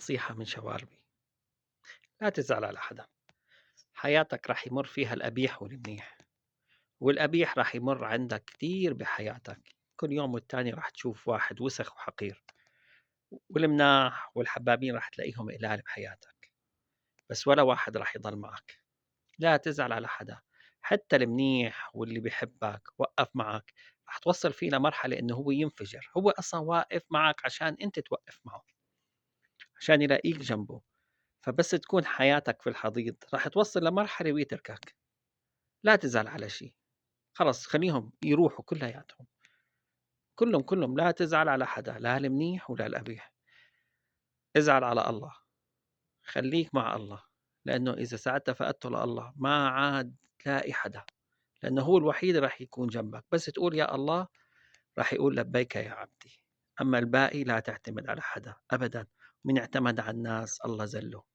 نصيحة من شواربي، لا تزعل على حدا. حياتك رح يمر فيها القبيح والمنيح، والقبيح رح يمر عندك كتير بحياتك، كل يوم والتاني رح تشوف واحد وسخ وحقير، والمناح والحبابين رح تلاقيهم قلال بحياتك، بس ولا واحد رح يضل معك. لا تزعل على حدا، حتى المنيح واللي بيحبك وقف معك رح توصل فيه لمرحلة إنه هو ينفجر، هو أصلا واقف معك عشان أنت توقف معه، عشان يلاقيك جنبه. فبس تكون حياتك في الحضيض رح توصل لمرحلة ويتركك. لا تزعل على شي، خلص خليهم يروحوا كلياتهم، كلهم لا تزعل على حدا، لا المنيح ولا القبيح. ازعل على الله، خليك مع الله، لأنه إذا ساعدت فقدته لله ما عاد تلاقي حدا، لأنه هو الوحيد رح يكون جنبك. بس تقول يا الله رح يقول لبيك يا عبدي. أما الباقي لا تعتمد على حدا أبدا، من اعتمد على الناس الله زله.